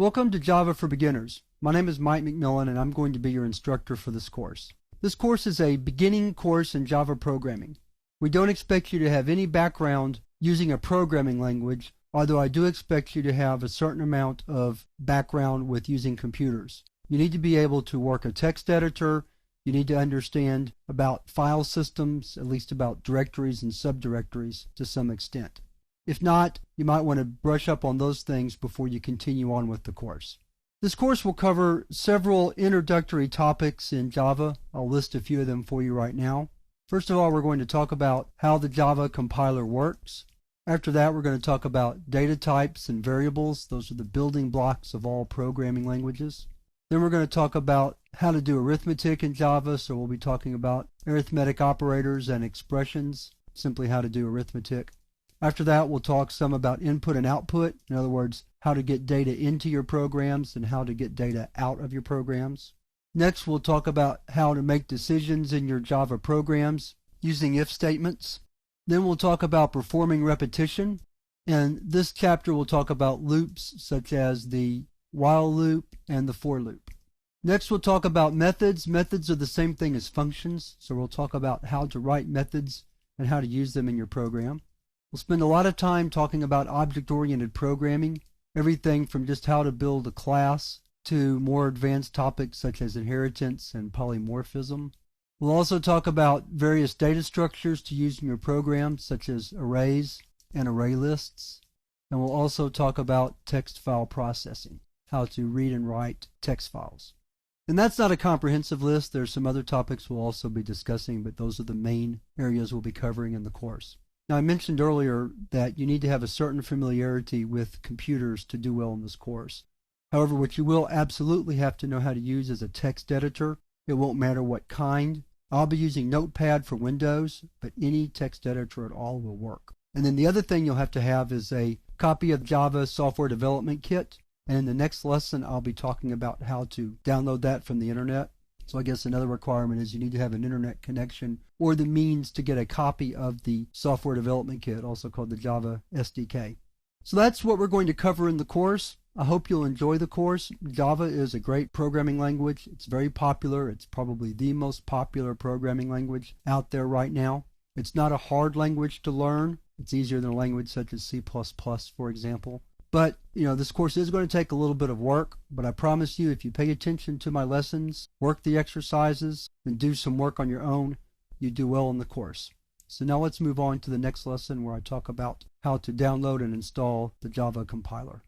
Welcome to Java for Beginners. My name is Mike McMillan and I'm going to be your instructor for this course. This course is a beginning course in Java programming. We don't expect you to have any background using a programming language, although I do expect you to have a certain amount of background with using computers. You need to be able to work a text editor. You need to understand about file systems, at least about directories and subdirectories to some extent. If not, you might want to brush up on those things before you continue on with the course. This course will cover several introductory topics in Java. I'll list a few of them for you right now. First of all, we're going to talk about how the Java compiler works. After that, we're going to talk about data types and variables. Those are the building blocks of all programming languages. Then we're going to talk about how to do arithmetic in Java. So we'll be talking about arithmetic operators and expressions, simply how to do arithmetic. After that, we'll talk some about input and output. In other words, how to get data into your programs and how to get data out of your programs. Next, we'll talk about how to make decisions in your Java programs using if statements. Then we'll talk about performing repetition. And this chapter will talk about loops such as the while loop and the for loop. Next, we'll talk about methods. Methods are the same thing as functions, so we'll talk about how to write methods and how to use them in your program. We'll spend a lot of time talking about object-oriented programming, everything from just how to build a class to more advanced topics such as inheritance and polymorphism. We'll also talk about various data structures to use in your program, such as arrays and array lists. And we'll also talk about text file processing, how to read and write text files. And that's not a comprehensive list. There's some other topics we'll also be discussing, but those are the main areas we'll be covering in the course. Now, I mentioned earlier that you need to have a certain familiarity with computers to do well in this course. However, what you will absolutely have to know how to use is a text editor. It won't matter what kind. I'll be using Notepad for Windows, but any text editor at all will work. And then the other thing you'll have to have is a copy of Java Software Development Kit. And in the next lesson, I'll be talking about how to download that from the internet. So I guess another requirement is you need to have an internet connection or the means to get a copy of the Software Development Kit, also called the Java SDK. So that's what we're going to cover in the course. I hope you'll enjoy the course. Java is a great programming language. It's very popular. It's probably the most popular programming language out there right now. It's not a hard language to learn. It's easier than a language such as C++, for example. But, this course is going to take a little bit of work, but I promise you, if you pay attention to my lessons, work the exercises, and do some work on your own, you do well in the course. So now let's move on to the next lesson where I talk about how to download and install the Java compiler.